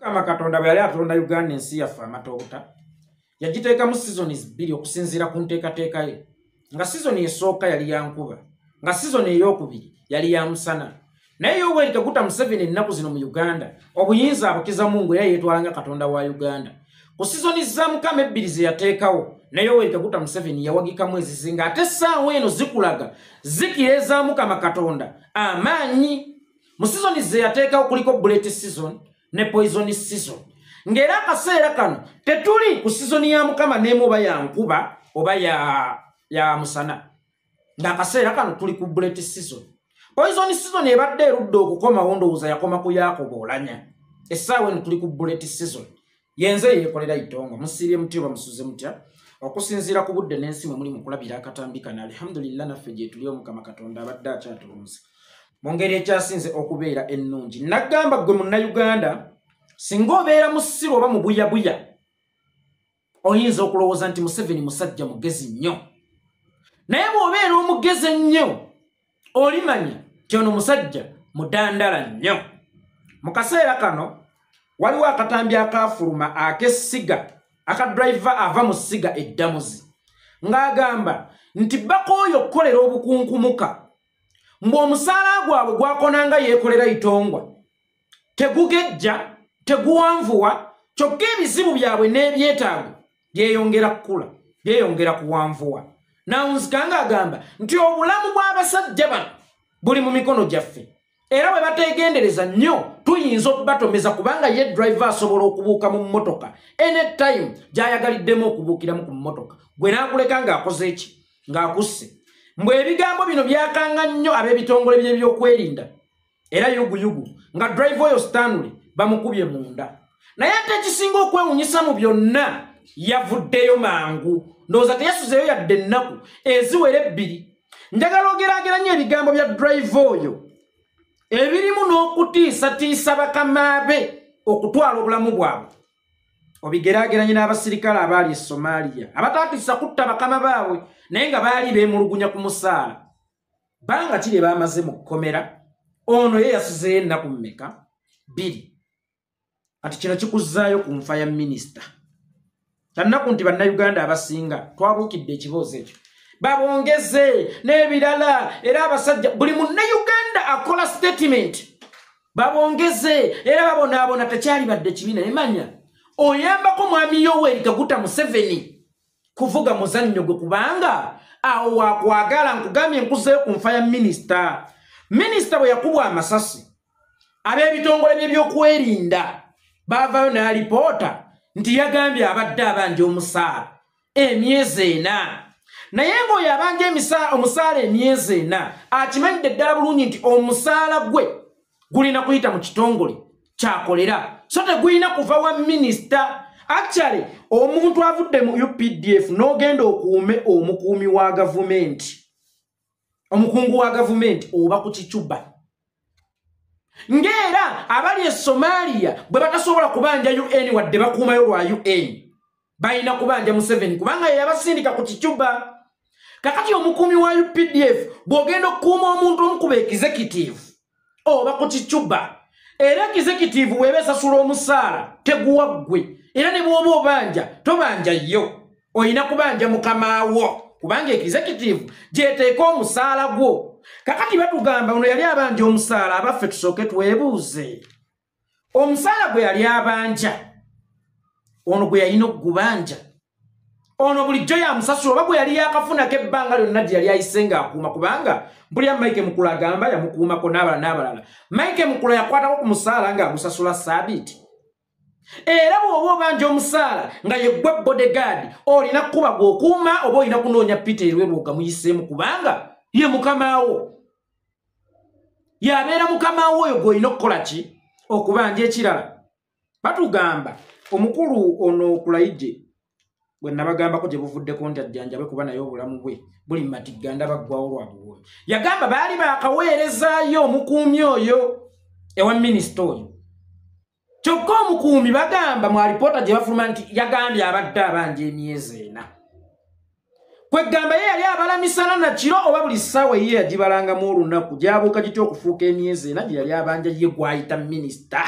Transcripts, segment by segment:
Kama Katonda bwe yali atonda Uganda ensi yaffe amatota yagiteeka mu seasons 2 okusinziira ku nteekateeka ye nga season esooka yali ya nkuba nga season ey'okubiri yali ya musana naye Yoweri Kaguta Museveni ennaku zino mu Uganda obuyinza abukiza Mungu era yeetwalanga Katonda wa Uganda ku season za Mukama ebbiri ze yateekawo naye Yoweri Kaguta Museveni yawagika mwezi zinga ate essaawa eno zikulaga zikireza Mukama Katonda amaanyi mu season ze yateekawo kuliko bullet season ne poison season ngera akaseera kano tetuli ku season ya Mukama nemo oba ya nkuba oba ya musana nga akaseera kano tuli ku bullet season poison season ebadde erudde okukoma wondowooza yakoma ku Yakobo olanya essaawa eno tuli ku bullet season yenze yekolera Itongwa musirie mutyo bamusuze mutya okusinziira ku budde n'ensi mwe muli mu kulabira akatambi kana alhamdulillah naffe gye tuli Mukama Katonda abadde akyatulunze mu ngeri ekyasinze okubeera ennungi nagamba gwe Munnayuganda singa obeera mu ssiru oba mu buyabuya oyinza okulowooza nti Museveni musajja mugezi nnyo naye bw'obeera omugezi ennyo olimanya nti ono musajja mudandala nnyo mu kaseera kano waliwo akatambi akafuluma ak'essiga akadriver ava mu ssiga eddamuzi ng'agamba nti bakooyo okukolera obukunkumuka mbu omusaala gwabwe gwakonanga Yekolera Itongwa tegugejja teguwanvuwa kyokka ebizibu byabwe n'ebyetaago byeyongera kukula byeyongera kuwanvuwa nawunzikanga agamba nti obulamu bw'abasajja bano buli mu mikono gyaffe era bwe bategendereza nnyo tuyinza okubatomeza kubanga ye driver asobola okubuuka mu mmotoka anytime gy'ayagaliddemu okubuukiramu ku mmotoka gwe n'akuleka ng'akoze eki ng'akusse mbwe ebigambo bino byakanga nnyo ab'ebitongole by'ebyokwerinda era yuguyugu nga driver oyo Stanley bamukubye munda naye ate ekisinga okwewunyisa mu byonna yavuddeyo mangu ndowooza teyasuzeyo yadde ennaku eziwera 2 njagala ogeraageranya ebigambo bya driver oyo ebirimu n'okutiisatiisa bakamaabe okutwala obulamu bwabwe obigeraageranye n'abasirikale abaali e Somalia abataatiisa kutta bakama baabwe naye nga baali beemulugunya ku musaala banga kiri baamaze mu kkomera ono ye yasuzeyo ennaku mmeka 2 ati kino kikuzzaayo ku nfa ya minisita tannaku nti bannayuganda abasinga twabuukidde ekiboozi ekyo babongeze n'ebirala era abasajja buli munnayuganda akola statement babongeze era babonaabona tekyali badde kibi naye manya oyambako mwami Yoweri Kaguta Museveni kuvuga muzannyo gwe kubanga awo wakwagala nkugambye nkuzeeyo ku nfa ya minisita bwe yakubwa amasasi ab'ebitongole by'ebyokwerinda baavayo n'alipoota nti yagambye abadde abanja omusaala emyezi 4 naye ng'oyo abanja omusaala emyezi 4 akimanyidde ddala bulungi nti omusaala gwe gulina kuyita mu kitongole kyakolera so tegulina kuva wa minisita actually omuntu avudde mu UPDF n'ogenda okuume omukuumi wa gavumenti omukungu wa gavumenti oba ku kicuba ngera abali e Somalia bwe batasobola kubanja UN wadde bakuumayo lwa UN balina kubanja Museveni kubanga yabasindika ku kicuba kakati omukuumi wa UPDF bw'ogenda okukuuma omuntu omukuba executive oba ku kicuba era executive weebesasula omusaala teguwa ggwe era ne bw'oba obanja tobanja yo oyina kubanja mukamaawo kubanga executive gyeteeka omusaala gwo kakati batugamba ono yali abanja omusaala abaffe tusooke twebuuze omusaala gwe yali abanja ono gwe yalina okugubanja ono bulijjo yamusasula oba gwe yali yakafunako ebbanga lyonna gye yali ayise ng'akuuma kubanga mpulira Mike Mukulu agamba yamukuumako n'abalala Mike Mukulu yakwatako ku musaala ng'agusasula Sabiti era bw'oba obanja omusaala nga yeggwe bodyguard olina kuba gw'okuuma oba olina kunoonya Peter erwe bw'ogamuyiseemu kubanga ye mukamaawo yabeera mukamaawo oyo gw'olina okukola ki okubanja ekirala batugamba omukulu ono Kulaije bwe nabagambako gye buvuddeko nti ajjanjabe kuba naye obulamu bwe buli matiganda baggwawo lwabuwe yagamba baali baakaweerezaayo omukuumi oyo ewa minisita oyo kyokka omukuumi bagamba mu alipoota gye bafuluma nti yagambye abadde abanja emyezi 4 kwegamba ye yali abala misana na kiro oba buli ssaawa ye yagibalangamu olunaku gyabuuka gitya okufuuka emyezi 4 gye yali abanja ye gwayita minisita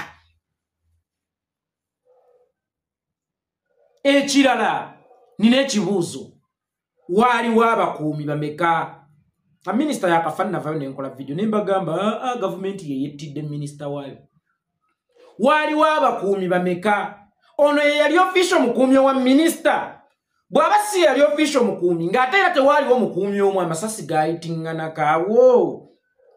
Ekirala nina ekibuuzo. Waliwo abakuumi bameka? Minisita yakafanna vayo nenkola video ne mbagamba gavumenti ye yettidde minisita waayo. Waliwo abakuumi bameka? Ono ye yali official mukuumi wa minisita. Bw'aba si yali official mukuumi ng'ate era tewaliwo mukuumi omu amasasi gayitingana kaawo.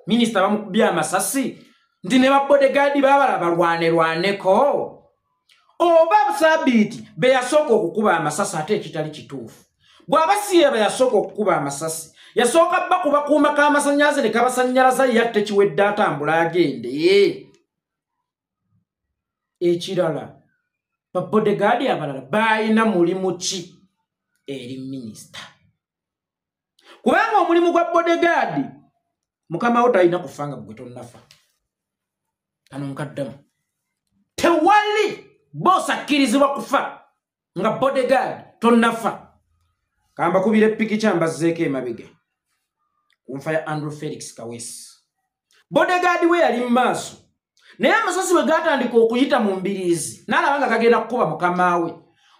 Minisita bamukubye amasasi nti ne bodyguard babala balwaneko. Oba Sabiti be yasooka okukuba amasasi ate ekitali kituufu. Bw'aba si ye be yasooka okukuba amasasi yasooka bakuba kuuma k'amasannyalaze ne kabasanyalaza yatte kiwedde atambula agende. Ekirala bodyguard abalala balina mulimu ki eri minisita? Kubanga omulimu gwa bodyguard mukama wo talina kufanga gwe tonnafa. Kano nkaddamu tewali boss akkirizibwa kufa nga bodyguard tonnafa. Kamba kubire pikicha mbazzeeko emabega kunfa ya Andrew Felix Kawesi. Bodyguard we yali mu maaso naye amasasi bwe gatandika okuyita mu mbiriizi n'alabanga kagenda kukuba mukama we.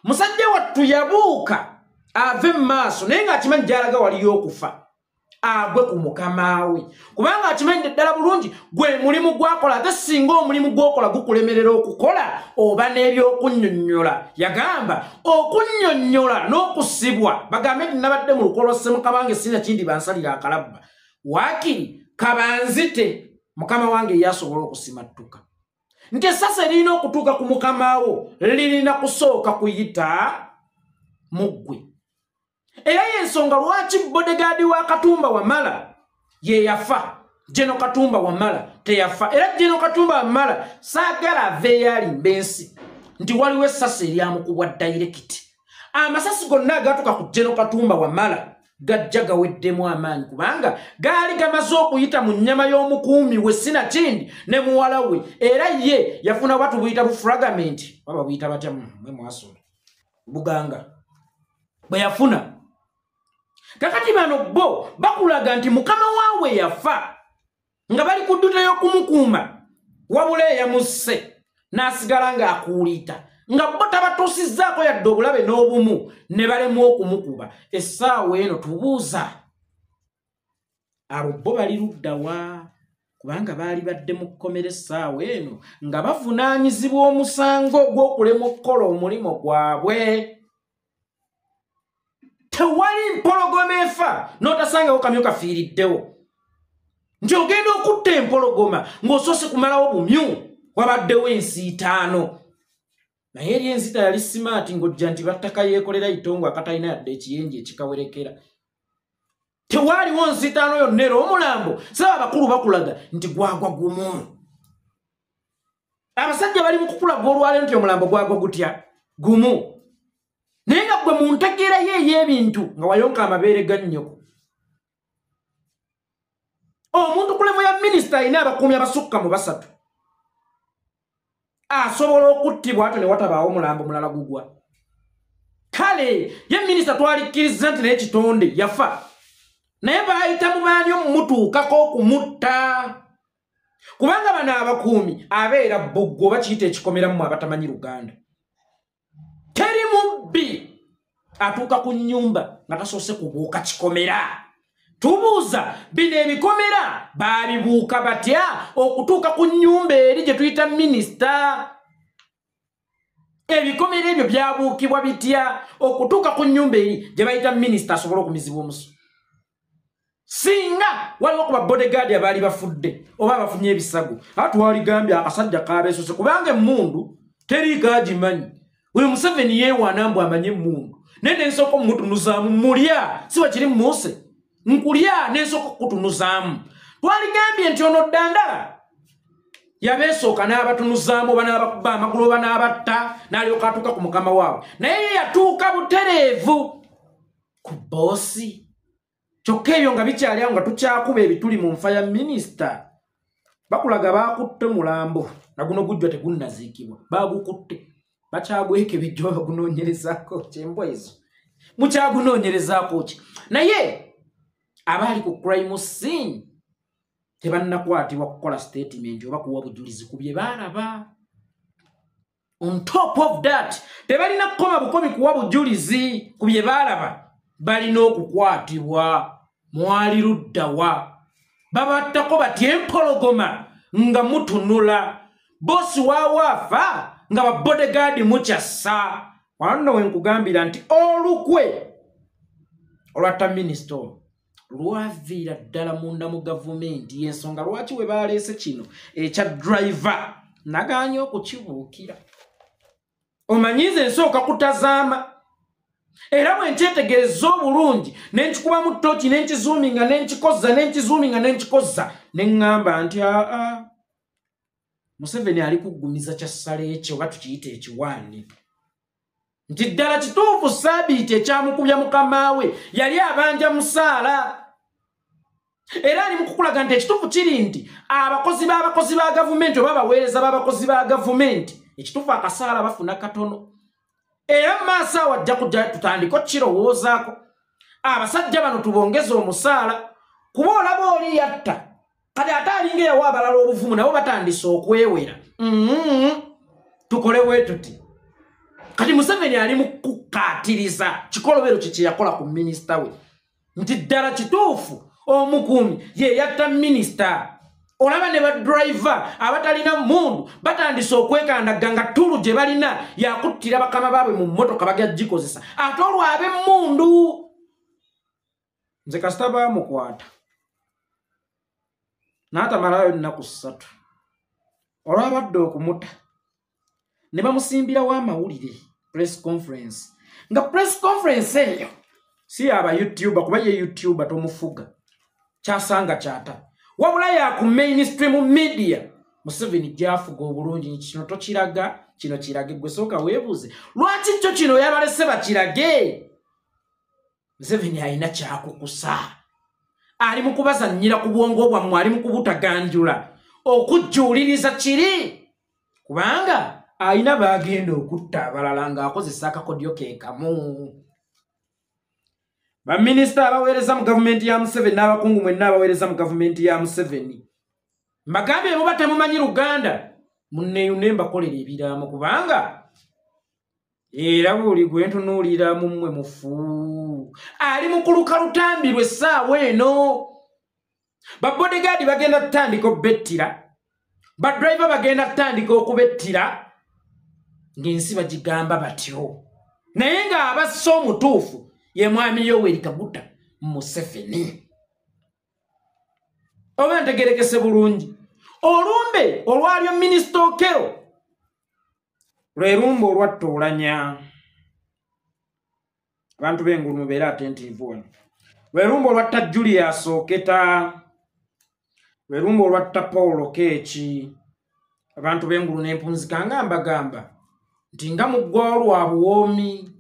Musajja wattu yabuuka ave mu maaso naye ng'akimanyi gy'alaga waliyo okufa agwe ku mukama we, kubanga akimanyi ddala bulungi gwe mulimu gwakola ate singa omulimu gwokola gukulemerera okukola oba n'ebyokunnyonnyola. Yagamba okunnyonnyola n'okusibwa bagambe nti nabadde mu lukolo ssemukama wange sina kindi bansalira akalabba waakiri kabanzite mukama wange yasobola okusimattuka. Nti essasa erina okutuuka ku mukama wo lirina kusooka kuyita mu ggwe. Era y'ensonga lwaki bodyguard wa Katumba Wamala ye yafa, Jeno Katumba Wamala teyafa. Era Jeno Katumba Wamala saagala ave alimba ensi nti waliwo essasa eryamukubwa direct. Amasasi gonna agatuuka ku Jeno Katumba Wamala gajja gaweddemu amaanyi kubanga gaali gamaze okuyita mu nnyama y'omukuumi we Sinakindi ne muwala we. Era ye yafuna bwatu buyita bufragment baba buyita batya mwe mwasula Buganga bwe yafuna. Kakati bano bo bakulaga nti mukama waawe yafa nga bali kudduta y'okumukuuma wabula yamusse n'asigala ng'akuuliita nga bo tabatuusizzaako yadde obulabe n'obumu ne balemu okumukuba. Essaawa eno tubuuza abo bo bali ludda wa? Kubanga baali badde mu kkomera essaawa eno nga bavunaanyizibwa omusango gw'okulema okukola omulimu gwabwe. Tewali mpologoma efa n'otasangawo kamyu kafiiriddewo nti ogenda okutta empologoma ng'osoose kumalawo bumyu wabaddewo ensi 5. Naye eri enzita yali simaati ng'ojja nti battaka yeekolera Itongwa akatalina yadde ekiyenje ekikawerekera. Tewaaliwo nsi 5 yonna era omulambo saba abakulu bakulaga nti gwagwa gumu. Abasajja bali mu kukulaga olwaleero nti omulambo gwagwa gutya gumu. Naye nga gwe mu ntegeera ye ey'ebintu nga wayonka amabeere ga nnyoko. Omuntu ku levo ya minisita alina abakuumi abasukka mu 3 asobola okuttibwa ate ne watabaawo mulambo mulala gugwa. Kale ye minisita twalikkiriza nti naye kitonde yafa naye baayita mu baani omumutuukako okumutta. Kubanga bano abakuumi abeera bbuggo oba kiyita ekikomeramu abatamanyi Luganda. Teri mubbi atuuka ku nnyumba nga tasoose kubuuka kikomera. Tubuuza bino ebikomera baabibuuka batya okutuuka ku nnyumba eri gye tuyita minisita? Ebikomera ebyo byabuukibwa bitya okutuuka ku nnyumba eri gye bayita minisita asobola okumizibwa omusu? Singa waliwo ku bodyguard abaali bafudde oba abafunye ebisago atwaligambye akasajja kaabeesose kubanga emmundu teri kaagimanyi. Uyu Museveni yeewaana mbu amanye emmundu naye n'ensooka omutunuzaamu mulya si wakiri Muse nkulya n'ensooka okutunuzaamu. Twaligambye nti ono ddandala yabeesooka n'abatunuzaamu oba n'abakuba amagulu oba n'abatta n'alyoka atuuka ku mukama waabwe naye ye yatuuka butereevu ku boosi. Kyokka ebyo nga bikyali awo nga tukyakuba ebituli mu nfa ya minisita. Bakulaga baakutte mulambo na guno gujjwa tegunnaziikibwa baagukutte. Bakyagweke bijjo bagunoonyerezaako kyembwa ezo mukyagunoonyerezaako ki? Naye abaali ku crime scene tebannakwatibwa kukola statement oba kuwa bujulizi ku bye baalaba. On top of that, tebalina kukoma bukomi kuwa bujulizi ku bye balaba, balina okukwatibwa mwali luddawa. Babattako bati empologoma nga mutunula, bosi waawafa nga ba bodyguard mukyassa. Wano we nkugambira nti olukwe olwatta minister lwaviira ddala munda mu gavumenti, y'ensonga lwaki we baleese kino ekya driver naganye okukibuukira. Omanyize nsooka kutazaama era bwe nkyetegereza obulungi nenkikuba mu toki nenkizuuminga nenkikoza neŋŋamba nti Museveni ali kuggumiza kyassala ekyo oba tukiyita ekiwaanyi. Nti ddala kituufu Ssaabiiti ekyamukubya mukama we yali abanja musaala. Era ali mukukulaga nti ekituufu kiri nti abakozi ba gavumenti oba abaweereza b'abakozi ba gavumenti ekituufu akasaala bafuna katono. Era maaso awo ajja kujja tutandika okukirowoozaako. Abasajja bano tubongeze omusaala kuba olaba oli yatta kati ate alinga eyawa abalala obuvumu nabo batandise okwewera. Tukole bwe tuti. Kati Museveni ali mu kukaatiriza kikolobero kye yakola ku minisita we nti ddala kituufu omukuumi ye yatta minisita. Olaba ne ba driver abatalina mundu batandise okwekandagga nga ttulu gye balina yakuttira bakama baabwe mu mmotoka bagya gikozesa ate olwabe mundu. Nze kasita baamukwata n'atamalayo nnaku 3 olwabadde okumuta ne bamusimbirawo amawulire press conference nga press conference eyo si aba YouTuber kuba ye YouTuber tomufuga kyasanga kyata wabula ya ku mainstream media. Museveni gyafuga obulungi kino tokiraga kino kirage gwe sooka weebuuze lwaki kyo kino yabalese bakirage. Museveni alina kyakukusa ali mu kubazannyira ku bwongo bwammwe, ali mu kubutaganjula okujjuuliriza kiri kubanga alina bagenda okutta abalala ng'akozesa akakodyo ke kamu. Baminisita abaweereza mu gavumenti ya Museveni n'abakungu mwenna abaweereza mu gavumenti ya Museveni mbagambye muba temumanyi Luganda munneeyune mbakolera ebiraamo kubanga era buli gwe ntunuulira mu mmwe mufu ali mu kuluka lutambirwa essaawa eno. Babodyguard bagenda kutandika okubettira, badriver bagenda kutandika okubettira ng'ensi bagigamba batyo, naye ng'abassa omutuufu ye mwami Yoweri Kaguta Museveni. Oba ntegerekese bulungi olumbe olwalyo minisita Okero lwe lumbe olwattoolanya abantu b'engulu mubeera attentive wano, lwe lumbe olwatta Julius Oketa, lwe lumbe olwatta Paul Keeki. Abantu b'engulu n'empunzika nga mbagamba nti nga muggwa lwa buwoomi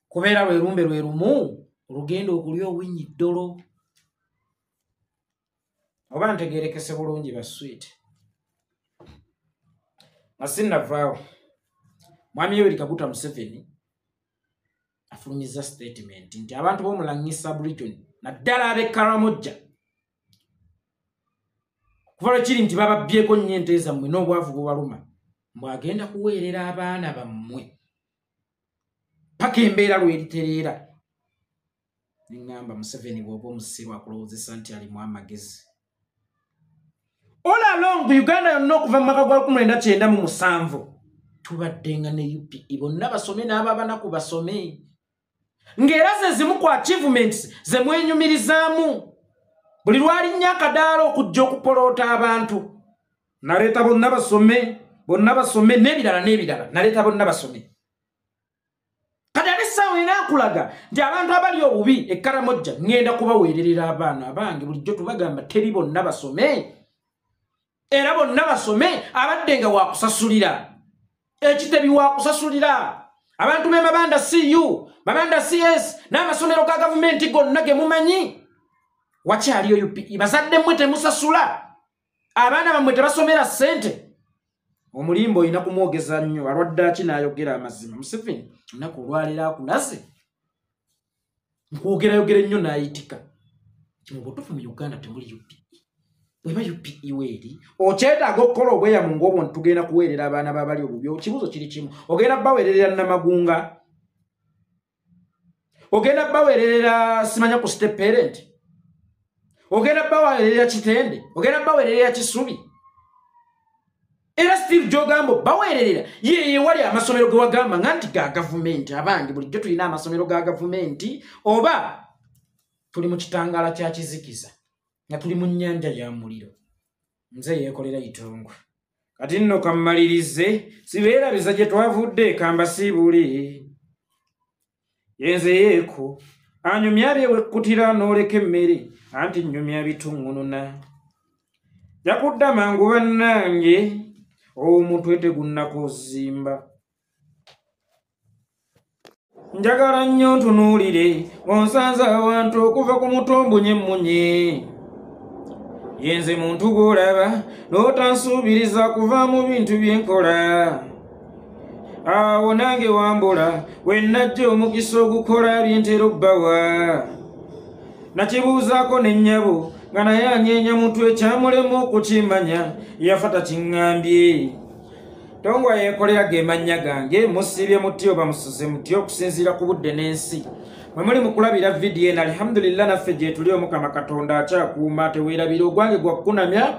kubeera lwe lumbe lwe lumu olugenda okulya owinyi ddolo. Oba ntegerekese bulungi baswiti asinnavaawo mwami Yoweri Kaguta Museveni afulumiza statement nti abantu b'omulang'isa Aboriginal naddala ab'e Karamoja kuva kiri nti bababbyeko nnyo ente zammwe n'obwavu bubaluma mbwagenda kuweerera abaana bammwe paka embeera lweritereera. Neŋŋamba Museveni bw'oba omusiru akulowoozesa nti alimu amagezi. All along Uganda yonna okuva mu mwaka gwa 1997 tubaddenga ne UPE bonna basome n'ababanaku basome ng'era ze zimu ku achievements ze mwenyumirizaamu. Buli lwalinnya akadaala okujja okupoloota abantu naleeta bonna basome n'ebirala naleeta bonna basome. Kati ate essaawa enaakulaga nti abantu abali obubi e Karamoja ngenda kubaweererera abaana abange bulijjo tubagamba teri bonna basome. Era bonna basome abadde nga waakusasulira ekitebi waakusasulira abantu be Mabanda CU Mabanda CS n'amasomero ga gavumenti gonna ge mumanyi wakyaliyo UPE bazadde mmwe temusasula abaana bammwe tebasomera ssente. Omulimbo olina kumwogeza nnyo alwadde aki n'ayogera amazima. Museveni nnaku olwaleero akulaze nkwogera nnyo n'ayitika kimubutuufu mu Uganda temuli UPE bweba UPE weri okyetaaga okukola obweyamu ng'obwo tugenda kuweerera abaana babali obubyo kibuzo kiri kimu ogenda baweererera Namagunga ogenda baweererera simanya ku step parent ogenda baweererera Kitende ogenda baweererera Kisubi era Steve Jogambo baweererera ye wali amasomero ge wagamba nganti ga government abangi bulijjo tulina amasomero ga government oba tuli mu kitangala kya kizikiza nga tuli mu nnyanja ya muliro nze yekolera Itongwa kati nno kammalirize sibeera biza gye twavudde kamba siibuli yenze yeeko anyumya byewekkutira n'oleka emmere anti nnyumya bituŋŋununa jakudda mangu bannange omutwe tegunnakuzimba njagala nnyo ntunuulire onsanze awantu okuva ku mutombo nyemmunye yenze muntu gw'olaba n'otansuubiriza kuva mu bintu byenkola awo nange wambula we najja omukisa ogukola byentera obbawa nakibuuzaako n'ennyabo nga naye anyeenya mutwe kyamulemu okukimanya yafa takiŋŋambye Tongwa yekolera ge mannya gange musibye muti oba musuze muti okusinziira ku budde n'ensi mwe muli mu kulabira vidiyo eno alhamdulillah naffe gye tuli Omukama Katonda akyakuuma teweerabira ogwange gwa kukunamya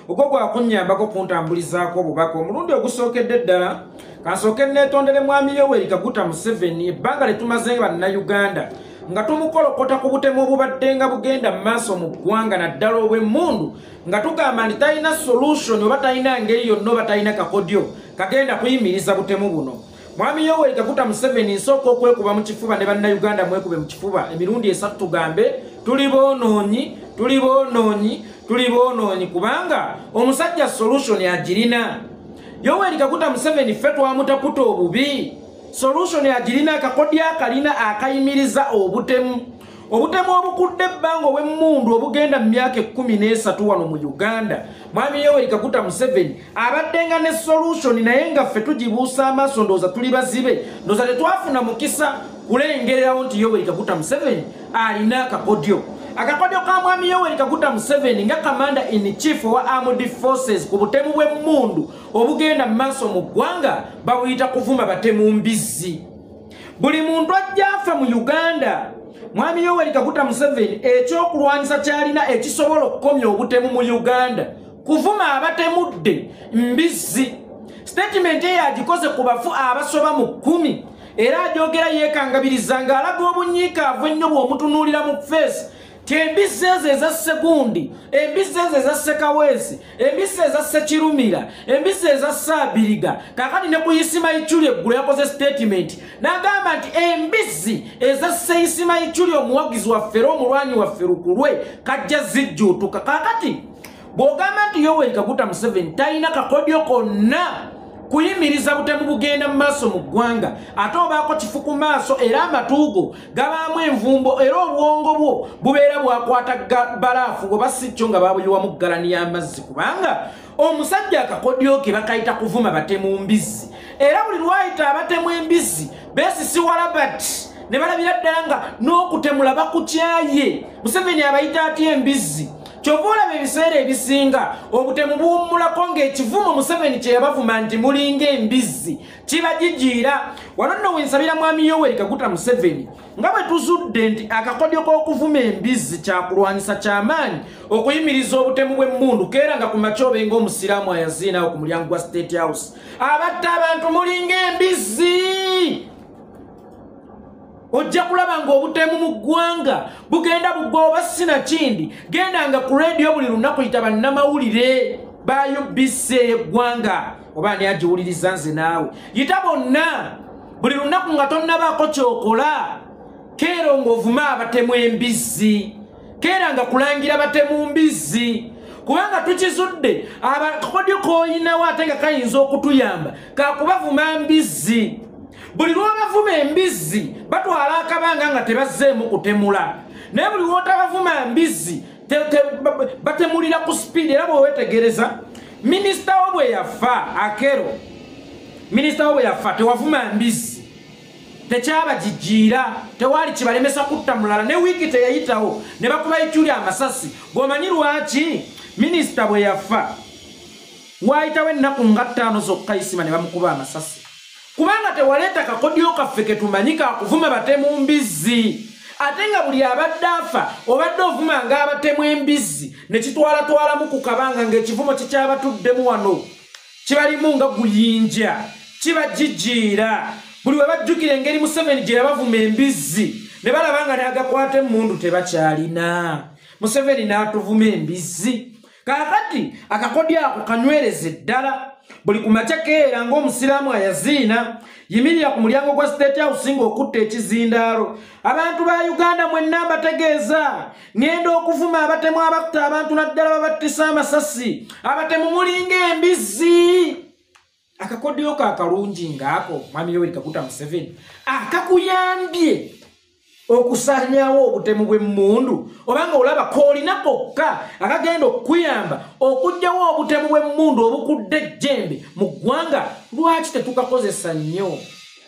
ogwo gwakunnyambako kuntambulizaako obubaka omulundi ogusookedde ddala kansooke neetondere mwami Yoweri Kaguta Museveni ebbanga lyetumaze bannayuganda nga tumukolokota ku butemu obubadde nga bugenda mu maaso mu ggwanga naddala obw'emmundu nga tugamba nti talina solution oba talina ngeri yonna oba talina kakodyo kagenda kuyimiriza butemu buno mwami Yoweri Kaguta Museveni nsooka okwekuba mu kifuba ne bannayuganda mwekube mu kifuba emirundi esatu tugambe tuli boonoonyi tuli boonoonyi tuli boonoonyi kubanga omusajja solution agirina Yoweri Kaguta Museveni ffe twamutaputa obubi solution agirina akakodya akalina akayimiriza obutemu obukudde ebbanga obw'emmundu obugenda mu myaka 13 wano mu Uganda mwami Yoweri Kaguta Museveni abaddenga ne solution naye nga ffe tugibuusa amaaso ndowooza tuli bazibe ndowooza tetwafuna mukisa kulengererawo nti Yoweri Kaguta Museveni alina akakodyo ka mwami Yoweri Kaguta Museveni nga Commander in Chief wa Armed Forces ku butemu bw'emmundu obugenda mu maaso mu ggwanga babuyita kuvuma batemu mbizzi buli muntu ajja afa mu Uganda mwami Yoweri Kaguta Museveni ekyokulwanyisa kyalina ekisobola okukomya obutemu mu Uganda kuvuma abatemudde mbizzi statement eyagikoze ku bafu abasoba mu 10 era ajoogera yeekangabiriza ng'alaga obunyiikaavu ennyo bw'omutunuulira mu face embizzi ezo eza Segundi embizzi ezo eza Sekaweesi embizzi eza Sekirumira embizzi eza Saabiriga kakati ne ku Isimayi Chuli eggulu yakoze statement n'agamba nti embizzi eza Isimayi Chuli omuwagizi waffe era omulwanyi waffe lukulwe kajja zijjuutuka kakati bw'ogamba nti Yoweri Kaguta Museveni talina kakodyo konna kuyimiriza butemu bugenda mu maaso mu ggwanga ate obaako kifu ku maaso era amatuugo gabaamu envumbo era obwongo bwo bubeera bwakwata balaafu oba si kyo nga babuyiwamu ggalani y'amazzi kubanga omusajja akakodyo ke bakayita kuvuma batemu mbizzi era buli lwayita abatemu embizzi beesisiwala bati ne balabira ddala nga n'okutemula bakukyaye Museveni abayita atya embizzi kyova olaba ebiseera ebisinga obutemu buwummulako ng'ekivumo Museveni kye yabavuma nti mulinga embizzi kiba gigiira wano nno wensabira mwami Yoweri Kaguta Museveni nga bwe tuzudde nti akakodyo k'okuvuma embizzi kyakulwanyisa kyamaanyi okuyimiriza obutemu bw'emmundu keera nga ku makya obenga omusiraamu ayaziinawo ku mulyango gwa State House abatta abantu mulinga embizzi ojja kulaba ng'obutemu mu ggwanga bugenda buggwa oba sinakindi gendanga ku radio buli lunaku yita bannamawulire ba UBC eggwanga oba ani agiwuliriza nze naawe yita bonna buli lunaku nga tonnabaako kyokola keera ng'ovuma abatemu embizzi keera nga kulangira batemu mbizzi kubanga tukizudde akakodyo k'oyinawo ate nga kayinza okutuyamba kakubavuma mbizzi buli lw'abavuma embizzi batwala akabanga nga tebazzeemu kutemula naye buli lw'otabavuma mbizzi batemulira ku speed era bwewetegereza minisita wo bwe yafa Akero minisita wo bwe yafa tewavuma mbizzi tekyabagijiira tewaali kibalemesa kutta mulala ne wiiki teyayitawo ne bakuba Ichuli amasasi bw'omanyi lwaki minisita bwe yafa waayitawo ennaku nga 5 zokka isima ne bamukuba amasasi kubanga tewaleeta kakodyo kaffe ke tumanyi kakuvuma batemu mbizzi ate nga buli abadde afa obadde ovuma nga abatemu embizzi ne kitwalatwalamu ku kabanga ng'ekivumo kikyabatuddemu wano kibalimu nga guyinja kibajijjiira buli we bajjukira engeri Museveni gye yabavuma embizzi ne balaba nga n'agakwata emmundu tebakyalina Museveni n'atuvuma embizzi kakati akakodyo ako kanywereze ddala buli kumakya keera ng'omusiraamu ayaziina yimirira ku mulyango gwa State House ng'okutta ekizindaalo abantu ba Uganda mwenna mbategeeza ngenda okuvuma abatemu abakuta abantu naddala babattisa amasasi abatemu mulinga embizzi akakodyo akalungi ng'ako Mwami Yoweri Kaguta Museveni akakuyambye okusanyawo obutemu bw'emmundu obanga olaba koolina kokka akagenda okuyamba okugyawo obutemu bw'emmundu obukudde ejjembe mu ggwanga lwaki tetukakozesa nnyo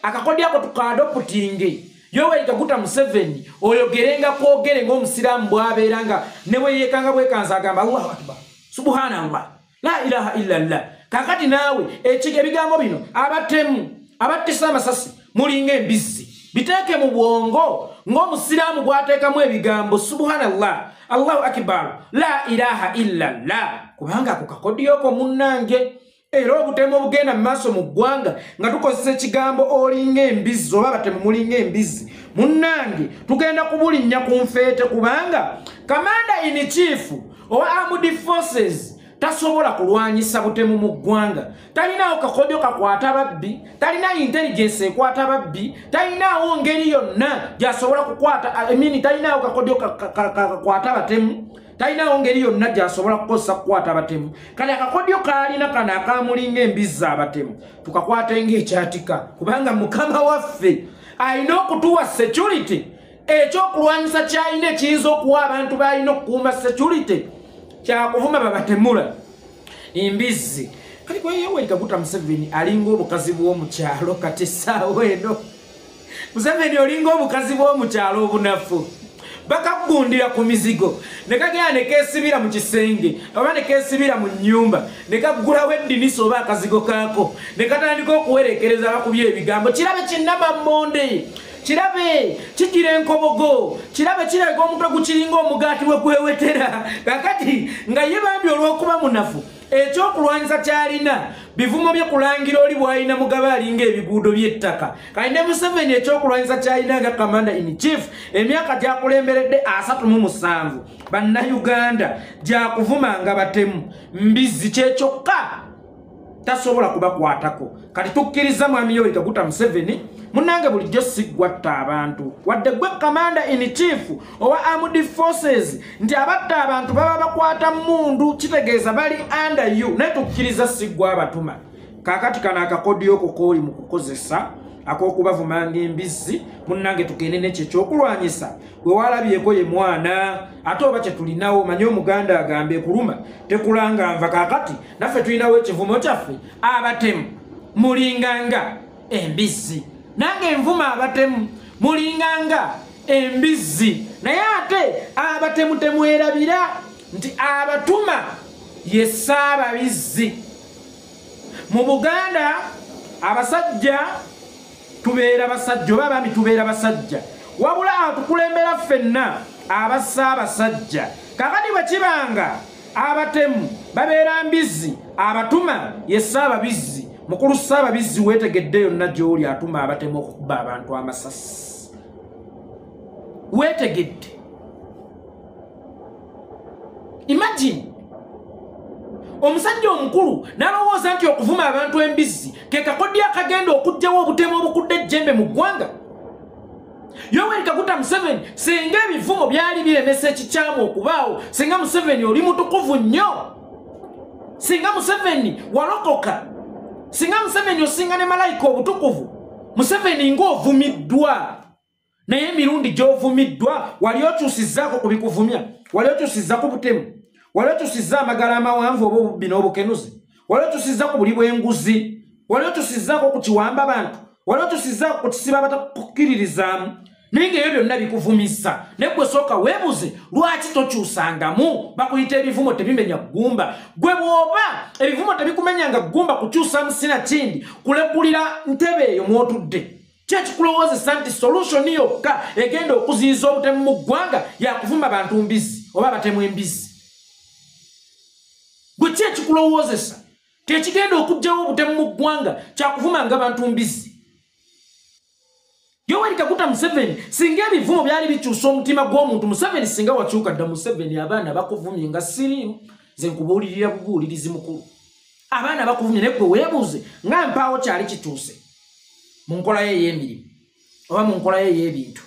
akakodyo ako tukadoputinge Yoweri Kaguta Museveni oyogerenga kwogere ng'omusiraamu bw'abeera nga ne bwe yeekanga bwekanza agamba Allahu akbar subhanallah la ilaha illallah kakati naawe ebigambo bino abatemu abattisa amasasi mulinga embizzi biteeke mu bwongo ng'omusiraamu bw'ateekamu ebigambo subhanallah Allahu akbar la ilaha illallah kubanga ako kakodyoko munnange era obutemu obugenda mu maaso mu ggwanga nga tukozesa ekigambo olinga embizzi oba batemu mulinga embizzi munnange tugenda kubulinnya ku nfeete kubanga Commander in Chief owa Armed Forces tasobola kulwanyisa butemu mu ggwanga talinawo kakodyo kakwata babbi talina intelligence ekwata babbi talinawo ngeri yonna gyasobola kukwata talinawo kakodyo kakwata batemu talinawo ngeri yonna gyasobola kukozesa kukwata batemu kale akakodyo kalina kana akamulinga embizzi abatemu tukakwata ng'ekyatika kubanga Mukama waffe alina okutuwa security ekyokulwanyisa kyalina ekiyinza okuwa abantu balina okukuuma security kyakuvuma babatemula embizzi kali kwa Yoweri Kaguta Museveni alinga obukazi bw'omukyalo kati essaawa eno Museveni olinga obukazi bw'omukyalo obunafu bakagundira ku mizigo ne kagenda ne keesibira mu kisenge oba ne keesibira mu nnyumba ne kaggulawo eddinisa oba akazigo kaako ne katandika okuwerekereza bakubya ebigambo kirabe kinnamammonde kirabe kigira enkobogo kirabe kiraga omutwe gukiringa omugaati we gwewetera kakati nga ye bambi olw'okuba munafu ekyokulwanyisa kyalina bivumo bye kulangira oli bw'alina mugaba alinga ebiguudo by'ettaka kali ne Museveni ekyokulwanyisa kyalina nga Commander in Chief emyaka gyakulemberedde 37 bannayuganda gyakuvumanga batemu mbizzi kyekyokka tasobola kubakwatako kati tukkiriza Mwami Yoweri Kaguta Museveni munnange bulijjo siggwatta abantu wadde gwe Commander in Chief owa Armed Forces nti abatta abantu baba bakwata mundu kitegeeza bali under you naye tukkiriza siggwa abatuma kakati kana akakodyo kooli mu kukozesa ak'okubavumanga embizzi munnange tugende n'ekyo ekyokulwanyisa gwe walabyeko ye mwana ate oba kye tulinawo manyi Omuganda agambe kuluma tekulanga nva kakati naffe tulinawo ekivumo kyaffe abatemu mulinganga embizzi nange envuma abatemu mulinganga embizzi naye ate abatemu temwerabira nti abatuma ye Ssaababizzi mu Buganda abasajja tubeera basajja oba abaami tubeera basajja wabula atukulembera ffenna Abassaabasajja kakati bwe kibanga abatemu babeera mbizzi abatuma ye Ssaababizzi mukulu Ssaababizzi weetegedde yonna gy'oli atuma abatemu okukuba abantu amasasi weetegedde imagine omusajja omukulu n'alowooza nti okuvuma abantu embizzi ke kakodyo akagenda okuggyawo obutemu obukudde ejjembe mu ggwanga Yoweri Kaguta Museveni singa ebivumo byali biremesa ekikyamu okubaawo singa Museveni oli mutukuvu nnyo singa Museveni walokoka singa Museveni osinga ne malayika obutukuvu Museveni ng'ovumiddwa naye emirundi gy'ovumiddwa wali okyusizzaako ku bikuvumya wali okyusizza ku butemu wali okyusizza amagala amawanvu oba obubbi n'obukenuzi wali okyusizza ku buli bw'enguzi wali okyusizzaako ku kiwamba abantu wali okyusizzaako ku kisiba batakukkiririzaamu Ninge ebyo byonna bikuvumisa ne gwe sooka weebuze lwaki tokyusangamu bakuyita ebivumo tebimenya ggumba gwe bw'oba ebivumo tebikumenyanga ggumba kukyusamu sinakindi kulekulira ntebe eyo mwotudde kyekikulowoozesa nti solution yokka egenda okuziyiza obutemu mu ggwanga yakuvuma bantu mbizi oba batemu embizi gwe kyekikulowoozesa tekigenda okugjawo obutemu mu ggwanga kyakuvuma nga bantu mbizi Yoweri Kaguta Museveni singa ebivumo byali bikyusa omutima gw'omuntu Museveni singa wakyuka dda Museveni abaana bakuvumye nga sirimu ze nkubuulirira bubuulirizi mukulu abaana bakuvumye ne gwe weebuuze nga mpaawo kyali kituuse mu nkola ye ey'emirimu oba mu nkola ye ey'ebintu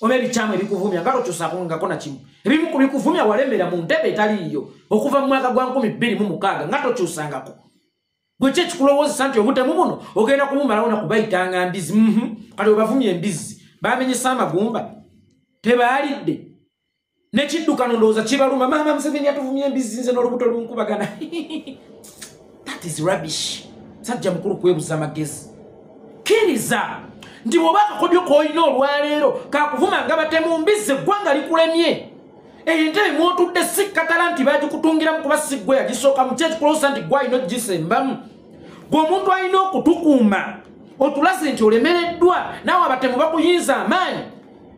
oba ebikyamu ebikuvumya nga tokyusaako ngako na kimu ebimu ku bikuvumya walembera mu ntebe etaliiyo okuva mu mwaka gwa 2006 nga tokyusangako gwe kyekikulowoozesa nti obutemu buno ogenda kubumalawo na kubayitanga mbizi kati webavumye embizi bamenyesa amagumba tebaalidde nekiddukano ndowooza kibaluma maama Museveni atuvumye embizi nze n'olubuto lunkubagana that is rubbish sajja mukulu kwebuza amagezi kkiriza nti bw'oba akakodyo k'olina olwaleero kakuvuma nga batemu mbizi eggwanga likulemye entebe mwotudde si katala nti bagikutungiramu kuba si gwe yagisooka mu kyekikulowoozesa nti gwe alina ogisembamu gwe omuntu alina okutukuuma otulaze nti olemereddwa naawe abatemu bakuyinza amaanyi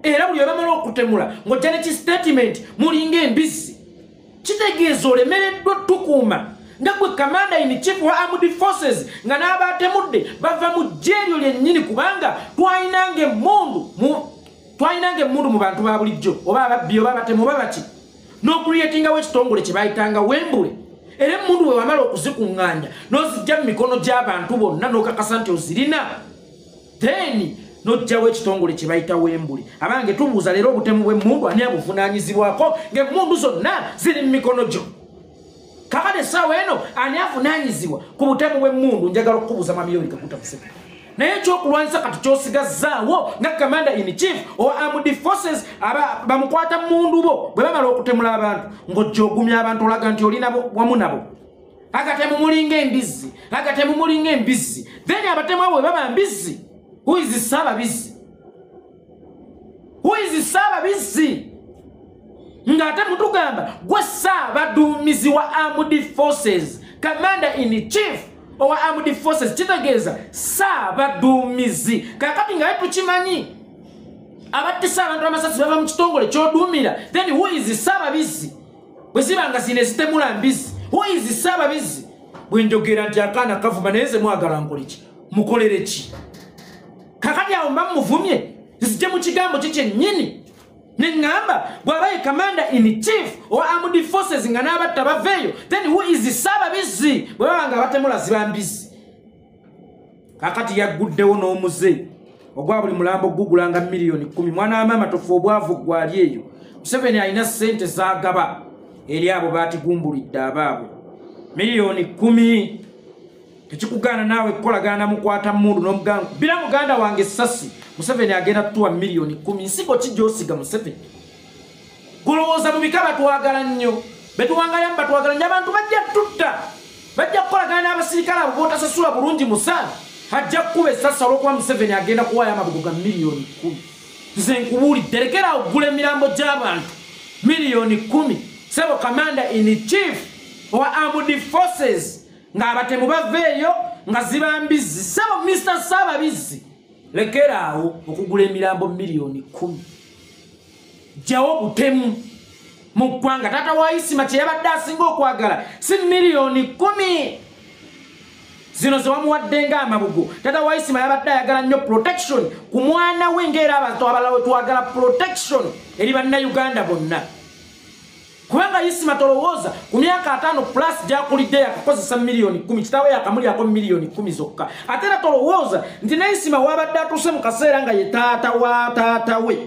era buli webamala okutemula ng'ojja ne kistatement mulinga embizi kitegeeza olemereddwa tukuuma nga gwe commander in chief wa armed forces nga n'abatemudde bava mu jjeeryo lyennyini kubanga twalinanga emmundu mu bantu ba bulijjo oba ababbi oba abatemu oba baki n'okuliyetingawo ekitongole kye bayitanga wembule era emmundu we wamala okuzikuŋŋaanya n'ozijja mu mikono gy'abantu bonna n'okakasa nti ozirina then n'ojjawo ekitongole kye bayita wembule abange tubuuza leero obutemu bw'emmundu ani abuvunaanyizibwako ng'emmundu zonna ziri mu mikono gyo kakati essaawa eno ani avunaanyizibwa ku butemu bw'emmundu njagala okukubuuza Mwami Yoweri Kaguta Museveni naye ekyokulwanyisa kati kyosigazzaawo nga commander in chief owa armed forces bamukwata mmundu bo bwe bamala okutemula abantu ng'ojja ogumya abantu olaga nti oli nabo wamu nabo agatemu mulinga embizi then abatemu abo bwe baba mbizi who is Ssaababizzi ng'ate mutugamba gwe Ssaabaduumizi wa armed forces commander in chief owa armed forces kitegeeza Ssaabaduumizi kakati nga tukimanyi abattisa abantu amasasi bava mu kitongole ky'oduumira then who is Ssaababizzi bwe ziba nga zino ezitemula mbizi who is Ssaababizzi bwe njogera nti akaana kavuma naye ze mwagala nkole ki mukolere ki kakati awo mba muvumye zijje mu kigambo kikyennyini neŋŋamba bw'abaye commander in chief owa armed forces nga n'abatta baveeyo then who is Ssaababizzi bwe baba nga batemula ziba mbizi kakati yagguddewo n'omuze ogwa buli mulambo gugulanga miliyoni 10 mwana wa maama tofu obwavu gwali eyo Museveni alina ssente z'agaba eri abo baatigumbulidde abaabo miliyoni 10 tekikugaana naawe kukolagana mukwata mmundu n'omugamba bila muganda wange Sasi Museveni agenda tuwa miliyoni 10 nsiko kijosiga Museveni kulowooza mu bika batwagala nnyo betuwangalya batwagala nnyo abantu bajja tutta bajja kukolagana n'abasirikale abo bootasasula bulungi musaala ajja kukuba essasi olw'okuba Museveni agenda kuwaayo amabugo ga miliyoni 10 nze nkubuulidde lekera ogula emirambo gy'abantu miliyoni 10 sebo commander in chief owa armed forces ng'abatemu baveeyo nga ziba mbizi sebo Mr. Ssaababizzi lekera awo okugula emirambo miliyoni 10 jawo butemu mu ggwanga taata wa Isima kye yabadde asinga okwagala si miliyoni 10 zino ze wamuwadde ng'amabugo taata wa Isima yabadde ayagala nnyo protection ku mwana we ng'era abantu abalala twagala protection eri bannayuganda bonna kubanga Isima tolowooza ku myaka 5 plus gyakulidde yakakozesa miliyoni 10 kitaawe yakamulyako miliyoni 10 zokka ate era tolowooza nti ne Isima wabadde atuuse mu kaseera nga ye taata wa taata we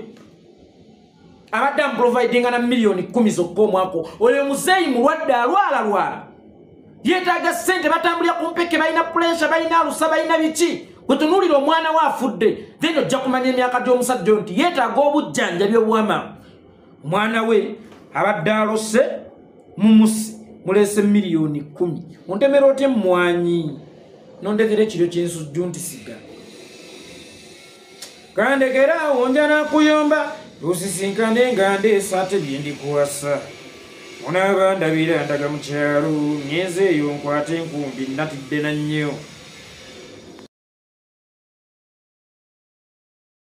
abadde amuprovidinga na miliyoni 10 zokka omwaka oyo muzeeyi mulwadde alwala yeetaaga ssente batambulira ku mpeke balina pressure balina alusa balina biki bwe tunuulira omwana we afudde then ojja kumanya emyaka gy'omusajja nti yeetaaga obujjanjabi obw'amangu omwana we abadde alose mumusi mulese miliyoni 10 ontemera otya mmwanyi nondekera ekiro ky'ensujju nti siga kandekera wonjana kuyomba lusisinkane nga ndeesa tebyendikuwasa munaaba ndabira ndaga mu kyalo myezi eyo nkwate enkumbi natidde na nnyo